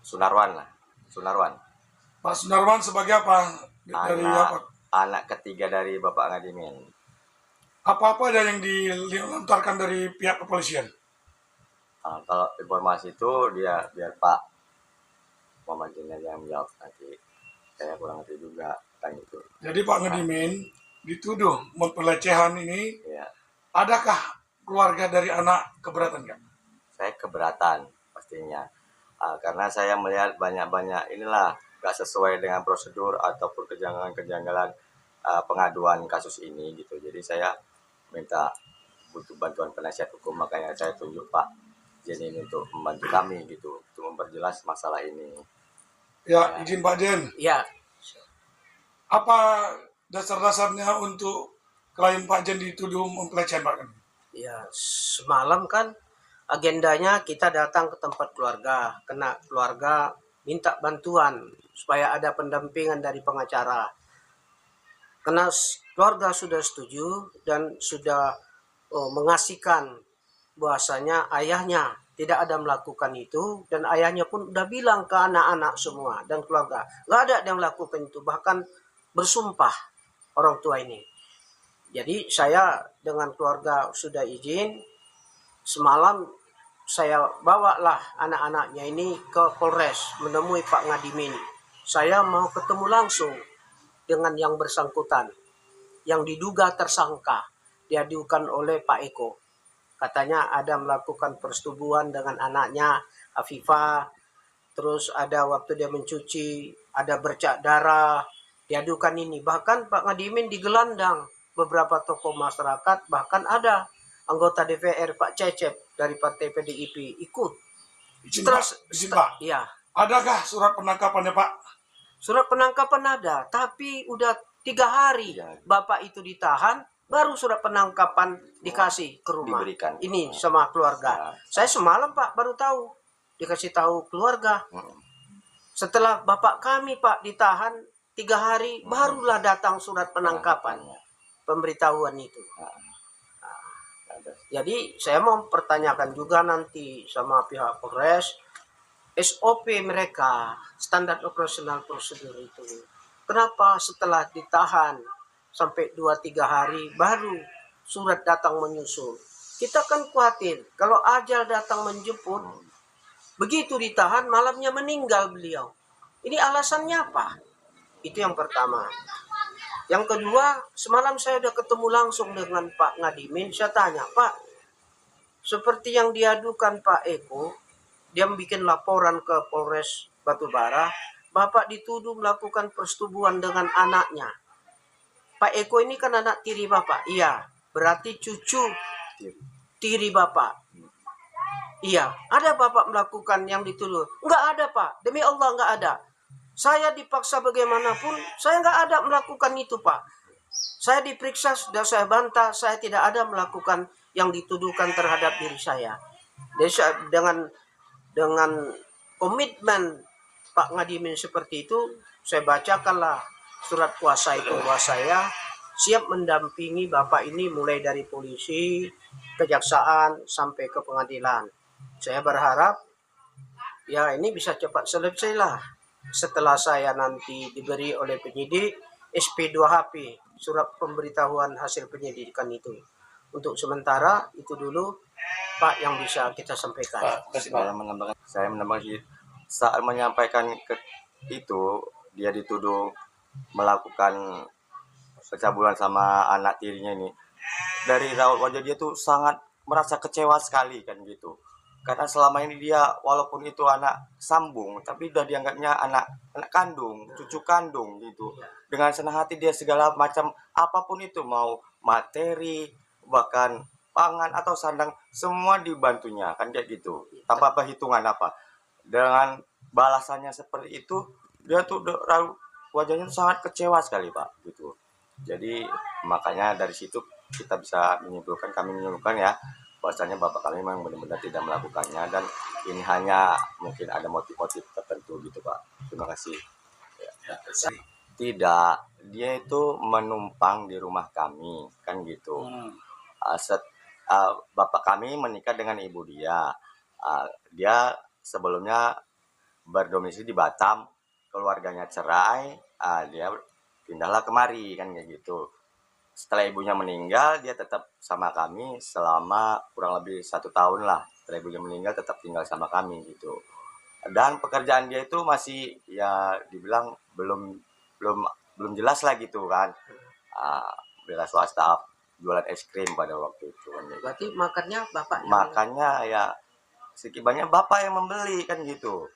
Sunarwan lah, Sunarwan. Pak Sunarwan sebagai apa? Dari apa? Anak ketiga dari Bapak Ngadimin. Apa-apa ada yang dilontarkan dari pihak kepolisian? Kalau informasi itu dia biar Pak Muhammad Junaid yang menjawab, nanti saya kurang ngerti juga tentang itu. Jadi Pak Ngadimin dituduh pelecehan ini. Ya. Adakah keluarga dari anak keberatan nggak? Saya keberatan pastinya, karena saya melihat banyak inilah gak sesuai dengan prosedur ataupun kejanggalan pengaduan kasus ini gitu. Jadi saya minta butuh bantuan penasihat hukum, makanya saya tunjuk Pak Jen ini untuk membantu kami gitu, untuk memperjelas masalah ini. Ya, izin Pak Jen. Ya. Apa dasar-dasarnya untuk klien Pak Jen dituduh pelecehan Pak? Ya, semalam kan agendanya kita datang ke tempat keluarga, kena keluarga minta bantuan supaya ada pendampingan dari pengacara. Karena keluarga sudah setuju dan sudah mengasihkan bahwasanya ayahnya tidak ada melakukan itu, dan ayahnya pun udah bilang ke anak-anak semua dan keluarga, nggak ada yang melakukan itu, bahkan bersumpah orang tua ini. Jadi saya dengan keluarga sudah izin, semalam saya bawalah anak-anaknya ini ke Polres menemui Pak Ngadimin. Saya mau ketemu langsung dengan yang bersangkutan, yang diduga tersangka, diadukan oleh Pak Eko. Katanya ada melakukan persetubuhan dengan anaknya Afifah, terus ada waktu dia mencuci, ada bercak darah, diadukan ini. Bahkan Pak Ngadimin digelandang beberapa tokoh masyarakat, bahkan ada anggota DPR Pak Cecep dari Partai PDIP ikut. Izin Pak. Ya. Adakah surat penangkapannya Pak? Surat penangkapan ada, tapi udah 3 hari Bapak itu ditahan, baru surat penangkapan dikasih ke rumah. Diberikan. Ini sama keluarga. Saya semalam Pak baru tahu, dikasih tahu keluarga. Setelah Bapak kami Pak ditahan 3 hari, barulah datang surat penangkapan, pemberitahuan itu. Jadi saya mau pertanyakan juga nanti sama pihak Polres, SOP mereka, standar operasional prosedur itu. Kenapa setelah ditahan sampai 2-3 hari baru surat datang menyusul? Kita kan khawatir kalau ajal datang menjemput, begitu ditahan malamnya meninggal beliau. Ini alasannya apa? Itu yang pertama. Yang kedua, semalam saya udah ketemu langsung dengan Pak Ngadimin. Saya tanya, Pak, seperti yang diadukan Pak Eko, dia bikin laporan ke Polres Batubara, Bapak dituduh melakukan persetubuhan dengan anaknya. Pak Eko ini kan anak tiri Bapak. Iya, berarti cucu tiri Bapak. Iya, ada Bapak melakukan yang dituduh? Enggak ada Pak, demi Allah enggak ada. Saya dipaksa bagaimanapun, saya enggak ada melakukan itu Pak. Saya diperiksa, sudah saya bantah, saya tidak ada melakukan yang dituduhkan terhadap diri saya. Jadi dengan komitmen Pak Ngadimin seperti itu, saya bacakanlah surat kuasa itu bahwa saya siap mendampingi Bapak ini mulai dari polisi, kejaksaan, sampai ke pengadilan. Saya berharap ya ini bisa cepat selesai lah. Setelah saya nanti diberi oleh penyidik SP2HP, surat pemberitahuan hasil penyidikan itu. Untuk sementara itu dulu Pak yang bisa kita sampaikan. Saya menambahkan saat menyampaikan itu, dia dituduh melakukan pencabulan sama anak tirinya ini. Dari raut wajah dia tuh sangat merasa kecewa sekali kan gitu. Karena selama ini dia walaupun itu anak sambung, tapi udah dianggapnya anak kandung, cucu kandung gitu. Dengan senang hati dia segala macam apapun itu, mau materi, bahkan pangan atau sandang, semua dibantunya kan kayak gitu, tanpa perhitungan apa. Dengan balasannya seperti itu, dia tuh wajahnya sangat kecewa sekali Pak gitu. Jadi makanya dari situ kita bisa kami menyimpulkan ya, bahwasanya Bapak kami memang benar-benar tidak melakukannya, dan ini hanya mungkin ada motif-motif tertentu gitu Pak. Terima kasih. Tidak, dia itu menumpang di rumah kami kan gitu. Bapak kami menikah dengan ibu dia. Dia sebelumnya berdomisili di Batam, keluarganya cerai, dia pindahlah kemari kan kayak gitu. Setelah ibunya meninggal, dia tetap sama kami selama kurang lebih 1 tahun lah. Setelah ibunya meninggal tetap tinggal sama kami gitu. Dan pekerjaan dia itu masih ya dibilang belum belum belum jelas lah gitu kan. Bela swasta, jualan es krim pada waktu itu kan. Berarti makannya bapak yang Makanya ya sedikit banyak bapak yang membeli kan gitu.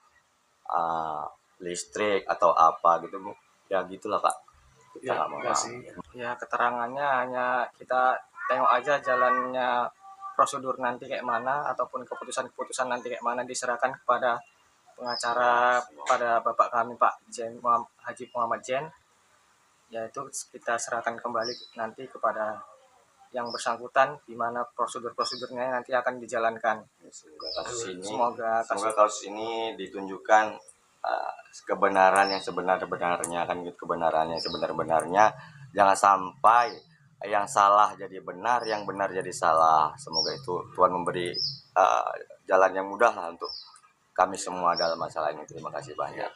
Listrik atau apa gitu, ya gitulah Pak. Kita nggak mau. Ya keterangannya hanya kita tengok aja jalannya prosedur nanti kayak mana, ataupun keputusan-keputusan nanti kayak mana diserahkan kepada pengacara, pada bapak kami Pak Haji Muhammad Jen. Yaitu kita serahkan kembali nanti kepada yang bersangkutan, di mana prosedur-prosedurnya nanti akan dijalankan. Semoga kasus ini ditunjukkan kebenaran yang sebenar-benarnya kan gitu, kebenaran yang sebenar-benarnya. Jangan sampai yang salah jadi benar, yang benar jadi salah. Semoga itu Tuhan memberi jalan yang mudah lah untuk kami semua dalam masalah ini. Terima kasih banyak.